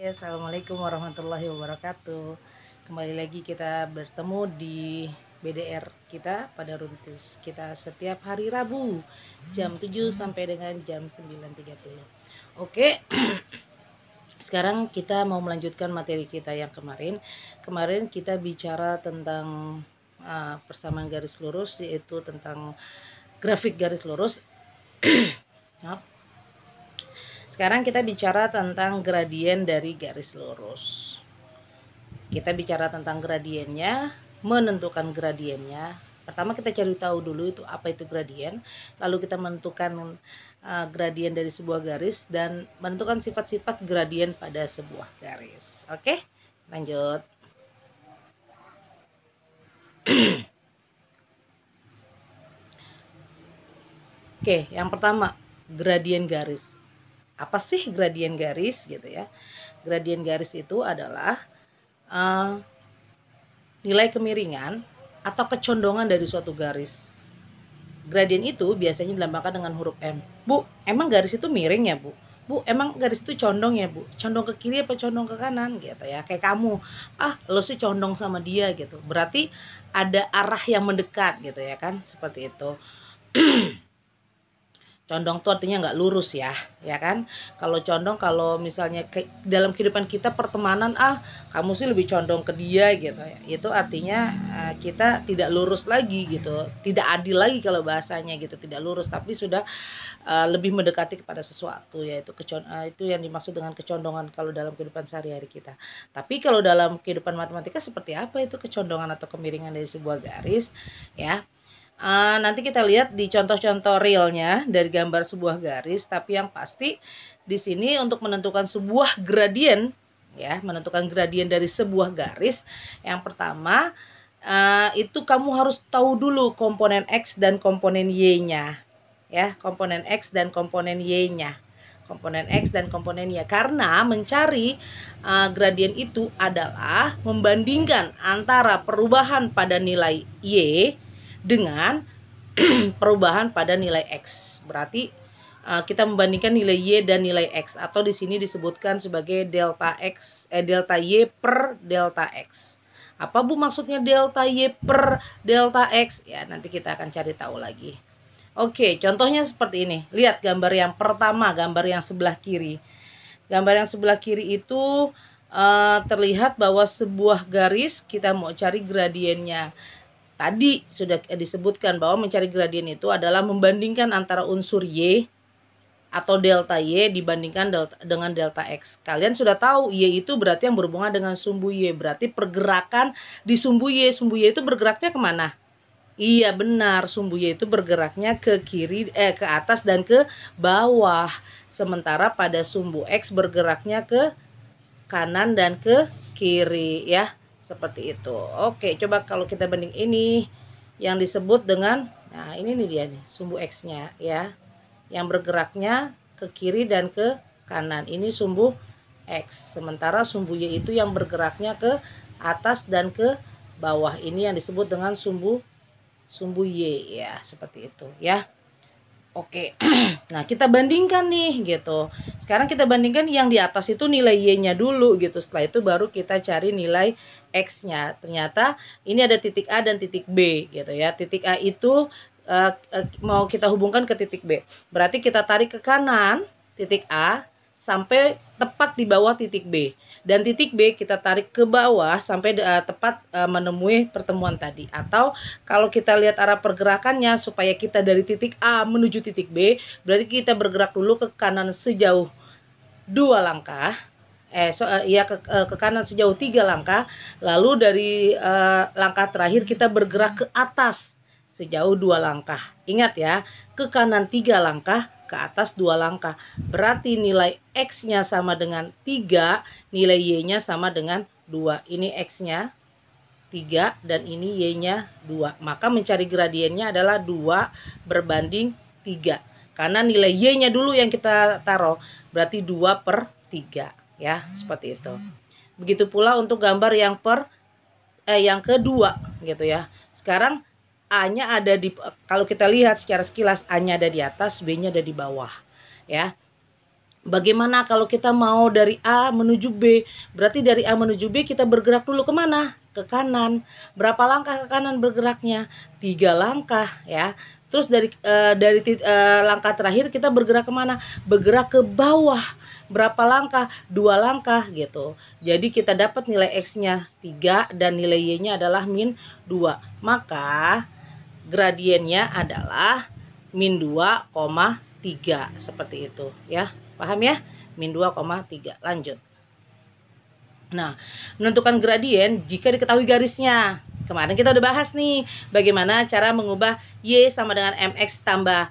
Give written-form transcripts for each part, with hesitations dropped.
Assalamualaikum warahmatullahi wabarakatuh. Kembali lagi kita bertemu di BDR kita pada Runtis. Kita setiap hari Rabu jam 7 sampai dengan jam 9.30. Oke. Sekarang kita mau melanjutkan materi kita yang kemarin. Kemarin kita bicara tentang persamaan garis lurus, yaitu tentang grafik garis lurus. Sekarang kita bicara tentang gradien dari garis lurus. Kita bicara tentang gradiennya, menentukan gradiennya. Pertama kita cari tahu dulu itu apa itu gradien, lalu kita menentukan gradien dari sebuah garis dan menentukan sifat-sifat gradien pada sebuah garis. Oke, lanjut. Oke, yang pertama gradien garis. Apa sih gradien garis gitu ya? Gradien garis itu adalah nilai kemiringan atau kecondongan dari suatu garis. Gradien itu biasanya dilambangkan dengan huruf M. Bu, emang garis itu miring ya, Bu? Bu, emang garis itu condong ya, Bu? Condong ke kiri apa condong ke kanan gitu ya? Kayak kamu, lo sih condong sama dia gitu. Berarti ada arah yang mendekat gitu ya kan? Seperti itu. Condong tuh artinya nggak lurus ya kan? Kalau condong, kalau misalnya dalam kehidupan kita pertemanan, kamu sih lebih condong ke dia gitu ya. Itu artinya kita tidak lurus lagi gitu, tidak adil lagi kalau bahasanya gitu, tidak lurus tapi sudah lebih mendekati kepada sesuatu, yaitu itu yang dimaksud dengan kecondongan kalau dalam kehidupan sehari-hari kita. Tapi kalau dalam kehidupan matematika seperti apa itu kecondongan atau kemiringan dari sebuah garis ya? Nanti kita lihat di contoh-contoh realnya dari gambar sebuah garis, tapi yang pasti di sini untuk menentukan sebuah gradien ya, menentukan gradien dari sebuah garis, yang pertama itu kamu harus tahu dulu komponen X dan komponen Y-nya ya, komponen X dan komponen Y-nya. Komponen X dan komponen Y, karena mencari gradien itu adalah membandingkan antara perubahan pada nilai Y dengan perubahan pada nilai X. Berarti kita membandingkan nilai Y dan nilai X, atau di sini disebutkan sebagai delta Y per delta X. Apa Bu maksudnya delta Y per delta X? Ya, nanti kita akan cari tahu lagi. Oke, contohnya seperti ini. Lihat gambar yang pertama, gambar yang sebelah kiri. Gambar yang sebelah kiri itu terlihat bahwa sebuah garis kita mau cari gradiennya. Tadi sudah disebutkan bahwa mencari gradien itu adalah membandingkan antara unsur Y atau delta Y dibandingkan dengan delta X. Kalian sudah tahu Y itu berarti yang berhubungan dengan sumbu Y. Berarti pergerakan di sumbu Y. Sumbu Y itu bergeraknya kemana? Iya benar, sumbu Y itu bergeraknya ke kiri, ke atas dan ke bawah. Sementara pada sumbu X bergeraknya ke kanan dan ke kiri ya. Seperti itu. Oke, coba kalau kita banding ini yang disebut dengan, nah ini nih dia nih, sumbu X-nya ya. Yang bergeraknya ke kiri dan ke kanan. Ini sumbu X. Sementara sumbu Y itu yang bergeraknya ke atas dan ke bawah. Ini yang disebut dengan sumbu Y ya, seperti itu ya. Oke. Nah, kita bandingkan nih gitu. Sekarang kita bandingkan yang di atas itu nilai Y-nya dulu gitu. Setelah itu baru kita cari nilai X-nya. Ternyata ini ada titik A dan titik B gitu ya. Titik A itu mau kita hubungkan ke titik B. Berarti kita tarik ke kanan titik A sampai tepat di bawah titik B. Dan titik B kita tarik ke bawah sampai tepat menemui pertemuan tadi. Atau kalau kita lihat arah pergerakannya supaya kita dari titik A menuju titik B, berarti kita bergerak dulu ke kanan sejauh 2 langkah. Ke kanan sejauh 3 langkah. Lalu dari langkah terakhir kita bergerak ke atas sejauh 2 langkah. Ingat ya, ke kanan 3 langkah, ke atas 2 langkah. Berarti nilai X-nya sama dengan 3, nilai Y-nya sama dengan 2. Ini X-nya 3 dan ini Y-nya 2. Maka mencari gradiennya adalah 2 berbanding 3. Karena nilai Y-nya dulu yang kita taruh, berarti 2 per 3 ya, seperti itu. Begitu pula untuk gambar yang kedua gitu ya. Sekarang A-nya ada di, kalau kita lihat secara sekilas A-nya ada di atas, B-nya ada di bawah ya. Bagaimana kalau kita mau dari A menuju B? Berarti dari A menuju B kita bergerak dulu kemana? Ke kanan. Berapa langkah ke kanan bergeraknya? 3 langkah ya. Terus langkah terakhir kita bergerak kemana? Bergerak ke bawah. Berapa langkah? 2 langkah gitu. Jadi kita dapat nilai X-nya 3 dan nilai Y-nya adalah min 2. Maka gradiennya adalah min 2,3 seperti itu ya. Paham ya? Min 2,3. Lanjut. Nah, menentukan gradien jika diketahui garisnya. Kemarin kita udah bahas nih bagaimana cara mengubah Y sama dengan MX tambah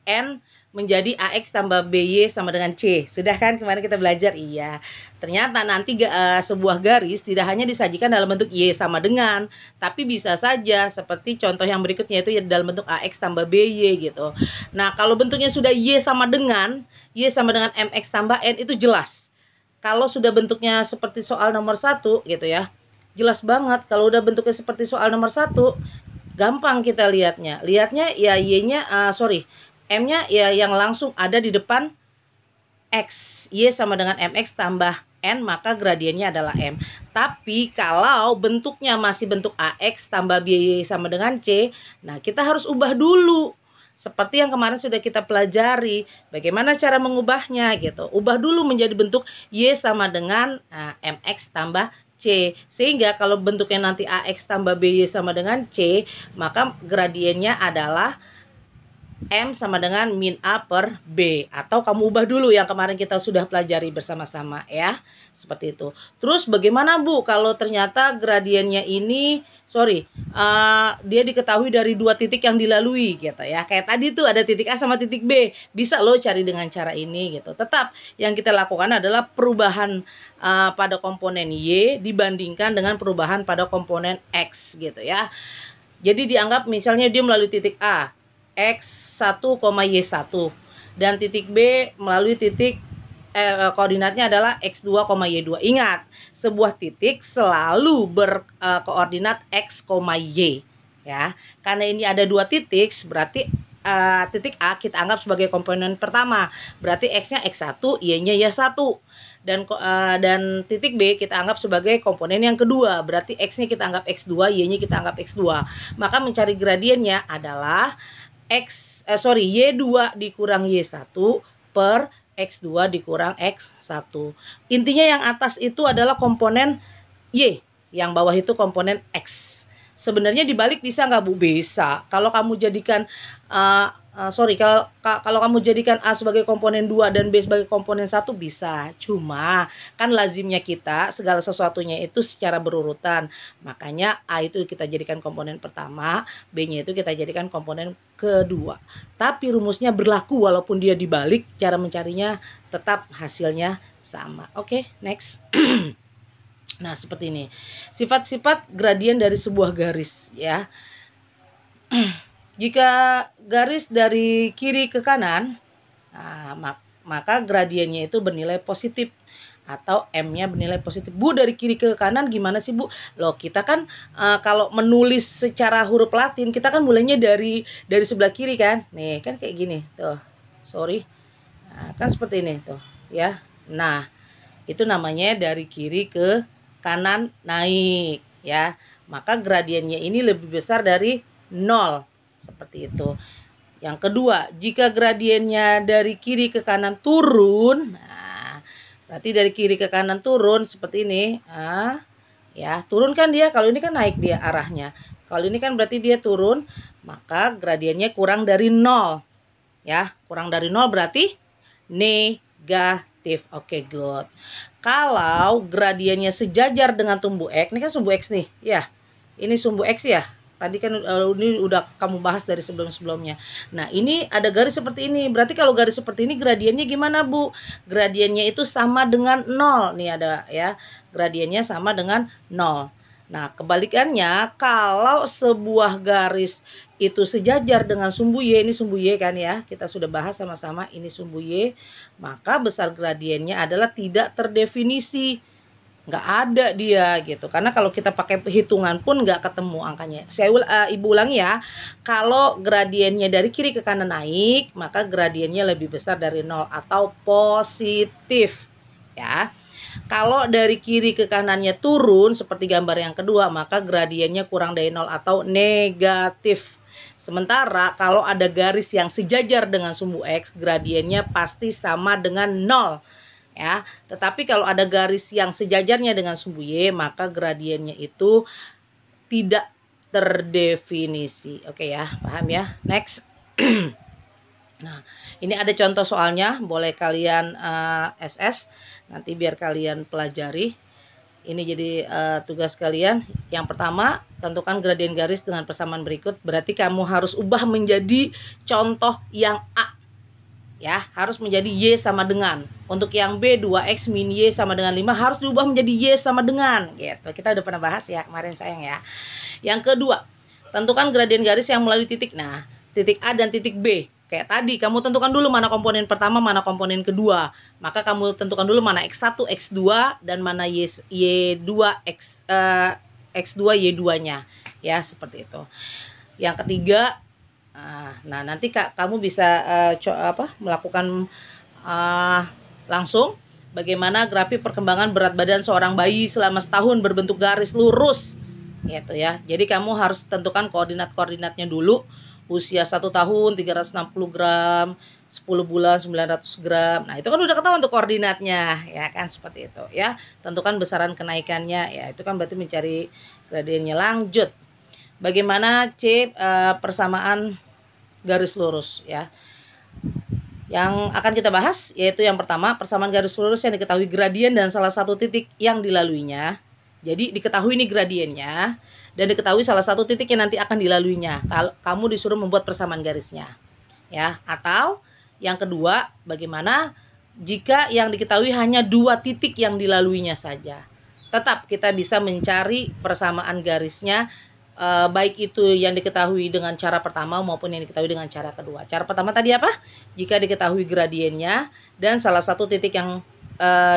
N menjadi AX tambah BY sama dengan C. Sudah kan kemarin kita belajar? Iya. Ternyata nanti sebuah garis tidak hanya disajikan dalam bentuk Y sama dengan, tapi bisa saja seperti contoh yang berikutnya itu dalam bentuk AX tambah BY gitu. Nah, kalau bentuknya sudah Y sama dengan MX tambah N itu jelas. Kalau sudah bentuknya seperti soal nomor 1 gitu ya, jelas banget. Kalau udah bentuknya seperti soal nomor 1, gampang kita lihatnya. Lihatnya ya M-nya ya yang langsung ada di depan X. Y sama dengan MX tambah N, maka gradiennya adalah M. Tapi kalau bentuknya masih bentuk AX tambah BY sama dengan C, nah kita harus ubah dulu. Seperti yang kemarin sudah kita pelajari, bagaimana cara mengubahnya gitu. Ubah dulu menjadi bentuk Y sama dengan MX tambah C. Sehingga kalau bentuknya nanti AX tambah BY sama dengan C, maka gradiennya adalah M sama dengan min A per B. Atau kamu ubah dulu yang kemarin kita sudah pelajari bersama-sama ya. Seperti itu. Terus bagaimana Bu kalau ternyata gradiennya ini dia diketahui dari 2 titik yang dilalui gitu ya. Kayak tadi tuh ada titik A sama titik B. Bisa lo cari dengan cara ini gitu. Tetap yang kita lakukan adalah perubahan pada komponen Y dibandingkan dengan perubahan pada komponen X gitu ya. Jadi dianggap misalnya dia melalui titik A X1, Y1 dan titik B melalui titik koordinatnya adalah X2, Y2. Ingat, sebuah titik selalu berkoordinat X, Y ya. Karena ini ada 2 titik, berarti titik A kita anggap sebagai komponen pertama. Berarti X-nya X1, Y-nya Y1. Dan titik B kita anggap sebagai komponen yang kedua. Berarti X-nya kita anggap X2, Y-nya kita anggap X2. Maka mencari gradiennya adalah Y2 dikurang Y1 per X2 dikurang X1. Intinya yang atas itu adalah komponen Y, yang bawah itu komponen X. Sebenarnya dibalik bisa nggak Bu? Bisa. Kalau kamu jadikan kalau kamu jadikan A sebagai komponen 2 dan B sebagai komponen 1 bisa. Cuma kan lazimnya kita segala sesuatunya itu secara berurutan. Makanya A itu kita jadikan komponen pertama, B-nya itu kita jadikan komponen kedua. Tapi rumusnya berlaku walaupun dia dibalik, cara mencarinya tetap hasilnya sama. Oke, next. Nah, seperti ini. Sifat-sifat gradien dari sebuah garis ya. Jika garis dari kiri ke kanan, maka gradiennya itu bernilai positif atau M-nya bernilai positif. Bu, dari kiri ke kanan gimana sih Bu? Loh, kita kan kalau menulis secara huruf Latin, kita kan mulainya dari sebelah kiri kan? Nih, kan kayak gini tuh. Nah, kan seperti ini tuh, ya. Nah, itu namanya dari kiri ke kanan naik, ya. Maka gradiennya ini lebih besar dari 0. Seperti itu. Yang kedua, jika gradiennya dari kiri ke kanan turun, nah, berarti dari kiri ke kanan turun seperti ini. Ya, turun kan dia, kalau ini kan naik dia arahnya. Kalau ini kan berarti dia turun, maka gradiennya kurang dari 0. Ya, kurang dari 0 berarti negatif. Oke, good. Kalau gradiennya sejajar dengan sumbu X, ini kan sumbu X nih, ya. Ini sumbu X ya. Tadi kan ini udah kamu bahas dari sebelum-sebelumnya. Nah, ini ada garis seperti ini. Berarti kalau garis seperti ini gradiennya gimana, Bu? Gradiennya itu sama dengan 0. Nih ada ya. Gradiennya sama dengan 0. Nah, kebalikannya kalau sebuah garis itu sejajar dengan sumbu Y, ini sumbu Y kan ya. Kita sudah bahas sama-sama ini sumbu Y, maka besar gradiennya adalah tidak terdefinisi. nggak ada dia gitu. Karena kalau kita pakai hitungan pun nggak ketemu angkanya. Ibu ulangi ya, kalau gradiennya dari kiri ke kanan naik, maka gradiennya lebih besar dari 0 atau positif ya. Kalau dari kiri ke kanannya turun seperti gambar yang kedua, maka gradiennya kurang dari 0 atau negatif. Sementara kalau ada garis yang sejajar dengan sumbu X, gradiennya pasti sama dengan 0 ya. Tetapi kalau ada garis yang sejajarnya dengan sumbu Y, maka gradiennya itu tidak terdefinisi. Oke ya, paham ya? Next. Nah, ini ada contoh soalnya, boleh kalian SS nanti biar kalian pelajari. Ini jadi tugas kalian. Yang pertama, tentukan gradien garis dengan persamaan berikut. Berarti kamu harus ubah menjadi contoh yang A. Ya, harus menjadi Y sama dengan. Untuk yang B, 2X min Y sama dengan 5 harus diubah menjadi Y sama dengan. Gitu. Kita udah pernah bahas ya kemarin sayang ya. Yang kedua, tentukan gradien garis yang melalui titik. Nah, titik A dan titik B. Kayak tadi, kamu tentukan dulu mana komponen pertama, mana komponen kedua. Maka kamu tentukan dulu mana X1, X2, dan mana Y2, X2, Y2-nya. Ya, seperti itu. Yang ketiga, nah nanti kamu bisa melakukan langsung bagaimana grafik perkembangan berat badan seorang bayi selama setahun berbentuk garis lurus. Gitu ya. Jadi kamu harus tentukan koordinatnya dulu. Usia 1 tahun 360 gram, 10 bulan 900 gram. Nah, itu kan udah ketahuan untuk koordinatnya, ya kan, seperti itu ya. Tentukan besaran kenaikannya, ya itu kan berarti mencari gradiennya. Lanjut. Bagaimana persamaan garis lurus ya. Yang akan kita bahas yaitu yang pertama, persamaan garis lurus yang diketahui gradien dan salah satu titik yang dilaluinya. Jadi diketahui ini gradiennya dan diketahui salah satu titik yang nanti akan dilaluinya. Kalau kamu disuruh membuat persamaan garisnya. Ya, atau yang kedua, bagaimana jika yang diketahui hanya 2 titik yang dilaluinya saja. Tetap kita bisa mencari persamaan garisnya, baik itu yang diketahui dengan cara pertama maupun yang diketahui dengan cara kedua. Cara pertama tadi apa? Jika diketahui gradiennya dan salah satu titik yang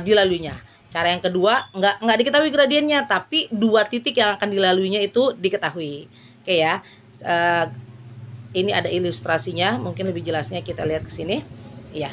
dilaluinya. Cara yang kedua, nggak diketahui gradiennya, tapi 2 titik yang akan dilaluinya itu diketahui. Oke ya, ini ada ilustrasinya, mungkin lebih jelasnya kita lihat ke sini. Iya.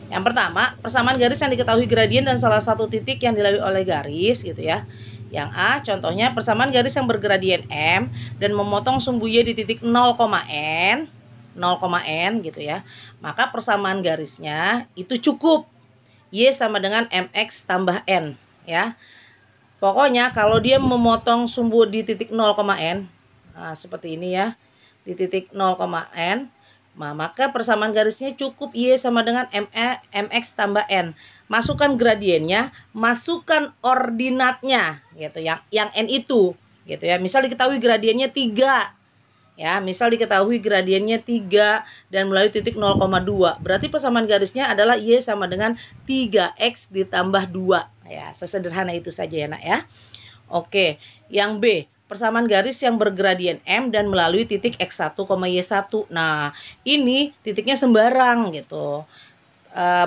Yang pertama, persamaan garis yang diketahui gradien dan salah satu titik yang dilalui oleh garis, gitu ya. Yang A, contohnya persamaan garis yang bergradien M dan memotong sumbu Y di titik 0,n, gitu ya. Maka persamaan garisnya itu cukup. Y sama dengan mx tambah n ya. Pokoknya kalau dia memotong sumbu di titik 0,n, nah seperti ini ya, di titik 0,n, maka persamaan garisnya cukup Y sama dengan mx tambah n. Masukkan gradiennya, masukkan ordinatnya gitu, yang n itu gitu ya. Misal diketahui gradiennya 3. Ya, misal diketahui gradiennya 3 dan melalui titik 0,2. Berarti persamaan garisnya adalah Y sama dengan 3X ditambah 2. Ya, sesederhana itu saja ya, Nak ya. Oke, yang B, persamaan garis yang bergradien M dan melalui titik X1, Y1. Nah, ini titiknya sembarang gitu.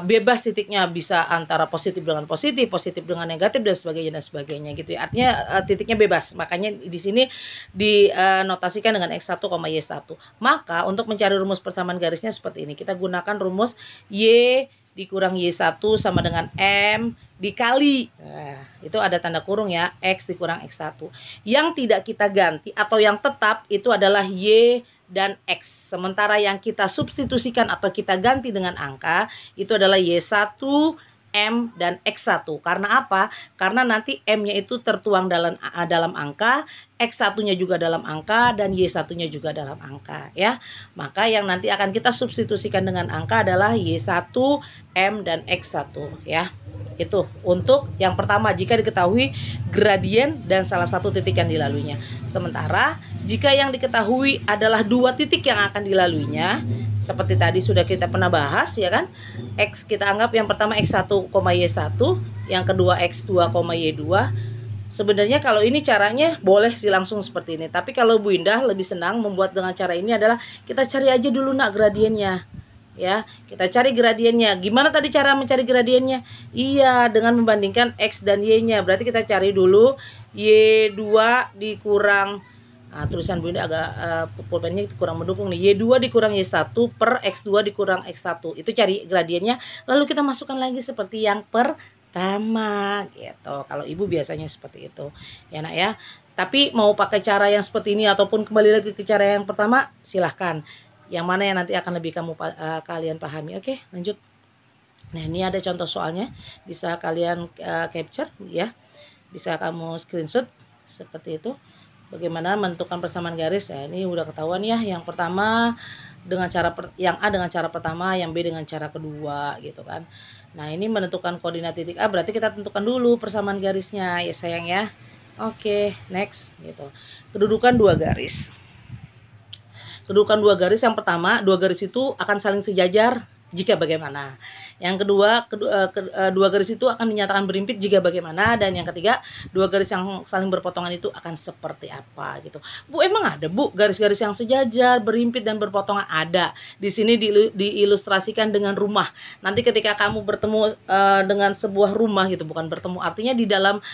Bebas titiknya, bisa antara positif dengan positif, positif dengan negatif dan sebagainya gitu ya. Artinya titiknya bebas. Makanya di sini dinotasikan dengan X1, Y1. Maka untuk mencari rumus persamaan garisnya seperti ini. Kita gunakan rumus Y dikurang Y1 sama dengan M dikali. Nah, itu ada tanda kurung ya, X dikurang X1. Yang tidak kita ganti atau yang tetap itu adalah Y dan X. Sementara yang kita substitusikan atau kita ganti dengan angka itu adalah Y1, M, dan X1. Karena apa? Karena nanti M-nya itu tertuang dalam angka, X1-nya juga dalam angka, dan Y1-nya juga dalam angka ya. Maka yang nanti akan kita substitusikan dengan angka adalah Y1, M, dan X1 ya. Itu untuk yang pertama jika diketahui gradien dan salah satu titik yang dilaluinya. Sementara jika yang diketahui adalah 2 titik yang akan dilaluinya, seperti tadi sudah kita pernah bahas ya kan. X kita anggap yang pertama X1, Y1, yang kedua X2, Y2. Sebenarnya kalau ini caranya boleh sih langsung seperti ini. Tapi kalau Bu Indah lebih senang membuat dengan cara ini adalah kita cari aja dulu nak gradiennya. ya. Kita cari gradiennya. Gimana tadi cara mencari gradiennya? Iya, dengan membandingkan X dan Y-nya. Berarti kita cari dulu Y2 dikurang, nah, tulisan Bu Indah agak pulpennya kurang mendukung nih. Y2 dikurang Y1 per X2 dikurang X1. Itu cari gradiennya. Lalu kita masukkan lagi seperti yang pertama gitu. Kalau Ibu biasanya seperti itu. Ya Nak ya. Tapi mau pakai cara yang seperti ini ataupun kembali lagi ke cara yang pertama, silahkan. Yang mana yang nanti akan lebih kalian pahami. Oke, lanjut. Nah, ini ada contoh soalnya. Bisa kalian capture ya. Bisa kamu screenshot seperti itu. Bagaimana menentukan persamaan garis? Ya, ini udah ketahuan ya. Yang pertama dengan cara yang A dengan cara pertama, yang B dengan cara kedua gitu kan. Nah, ini menentukan koordinat titik A, berarti kita tentukan dulu persamaan garisnya ya sayang ya. Oke, next gitu. Kedudukan dua garis. Kedudukan dua garis, yang pertama, dua garis itu akan saling sejajar jika bagaimana. Yang kedua, dua garis itu akan dinyatakan berimpit jika bagaimana. Dan yang ketiga, dua garis yang saling berpotongan itu akan seperti apa gitu. Bu, emang ada Bu garis-garis yang sejajar, berimpit dan berpotongan? Ada. Di sini diilustrasikan dengan rumah. Nanti ketika kamu bertemu dengan sebuah rumah gitu, bukan bertemu, artinya di dalam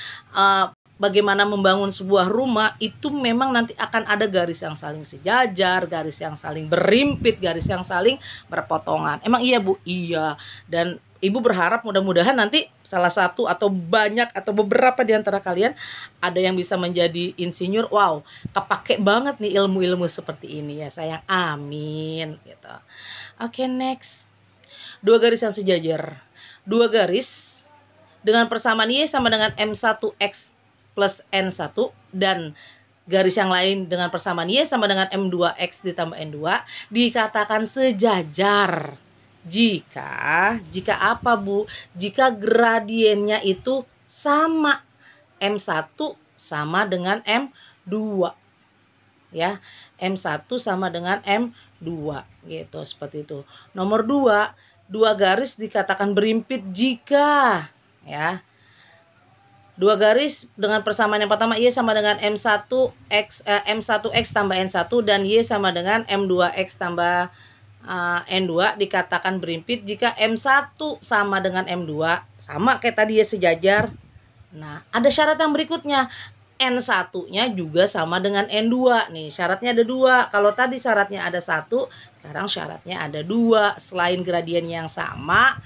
bagaimana membangun sebuah rumah itu memang nanti akan ada garis yang saling sejajar, garis yang saling berimpit, garis yang saling berpotongan. Emang iya Bu? Iya. Dan Ibu berharap mudah-mudahan nanti salah satu atau banyak atau beberapa di antara kalian ada yang bisa menjadi insinyur. Wow, kepake banget nih ilmu-ilmu seperti ini ya sayang. Amin gitu. Oke, next. Dua garis yang sejajar. Dua garis dengan persamaan Y sama dengan M1X plus N1 dan garis yang lain dengan persamaan Y sama dengan M2X ditambah N2 dikatakan sejajar jika apa Bu? Jika gradiennya itu sama, M1 sama dengan M2 ya, M1 sama dengan M2 gitu, seperti itu. Nomor 2, dua garis dikatakan berimpit jika ya, dua garis dengan persamaan yang pertama Y sama dengan M1X tambah N1 dan Y sama dengan M2X tambah N2 dikatakan berimpit jika M1 sama dengan M2, sama kayak tadi ya, sejajar. Nah, ada syarat yang berikutnya, N1-nya juga sama dengan N2. Nih, syaratnya ada 2. Kalau tadi syaratnya ada 1, sekarang syaratnya ada 2. Selain gradien yang sama,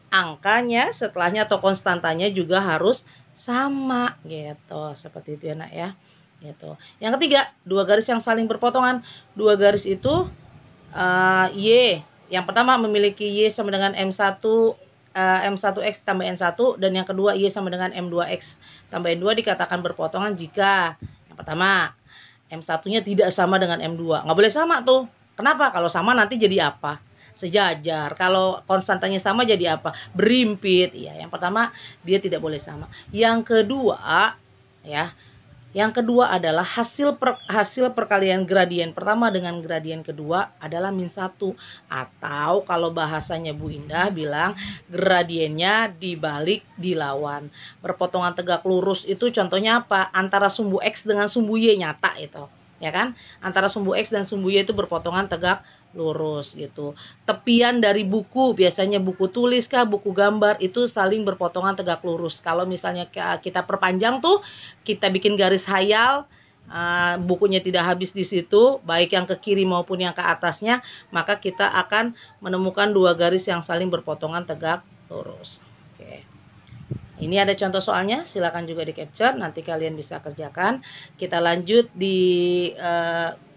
angkanya setelahnya atau konstantanya juga harus sama gitu, seperti itu ya Nak ya gitu. Yang ketiga, dua garis yang saling berpotongan. Dua garis itu Y, yang pertama memiliki Y sama dengan M1X tambah N1 dan yang kedua Y sama dengan M2X tambah N2 dikatakan berpotongan jika yang pertama M1-nya tidak sama dengan M2. Nggak boleh sama tuh. Kenapa? Kalau sama nanti jadi apa? Sejajar. Kalau konstantanya sama jadi apa? Berimpit. Ya, yang pertama dia tidak boleh sama. Yang kedua ya, yang kedua adalah hasil perkalian gradien pertama dengan gradien kedua adalah -1, atau kalau bahasanya Bu Indah bilang gradiennya dibalik dilawan. Berpotongan tegak lurus itu contohnya apa? Antara sumbu X dengan sumbu Y, nyata itu. Ya kan? Antara sumbu X dan sumbu Y itu berpotongan tegak lurus gitu. Tepian dari buku, biasanya buku tulis kah, buku gambar, itu saling berpotongan tegak lurus. Kalau misalnya kita perpanjang tuh, kita bikin garis hayal, bukunya tidak habis di situ, baik yang ke kiri maupun yang ke atasnya, maka kita akan menemukan dua garis yang saling berpotongan tegak lurus. Oke. Ini ada contoh soalnya, silakan juga di capture, nanti kalian bisa kerjakan. Kita lanjut di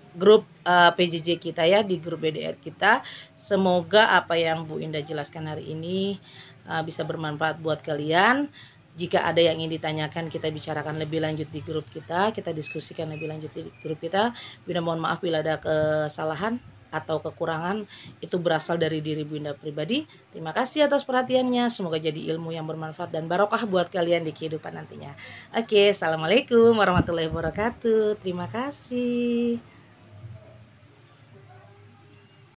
grup PJJ kita ya, di grup BDR kita. Semoga apa yang Bu Indah jelaskan hari ini bisa bermanfaat buat kalian. Jika ada yang ingin ditanyakan, kita bicarakan lebih lanjut di grup kita, kita diskusikan lebih lanjut di grup kita. Bu Indah mohon maaf bila ada kesalahan atau kekurangan, itu berasal dari diri Bu Indah pribadi. Terima kasih atas perhatiannya, semoga jadi ilmu yang bermanfaat dan barokah buat kalian di kehidupan nantinya. Oke, assalamualaikum warahmatullahi wabarakatuh. Terima kasih.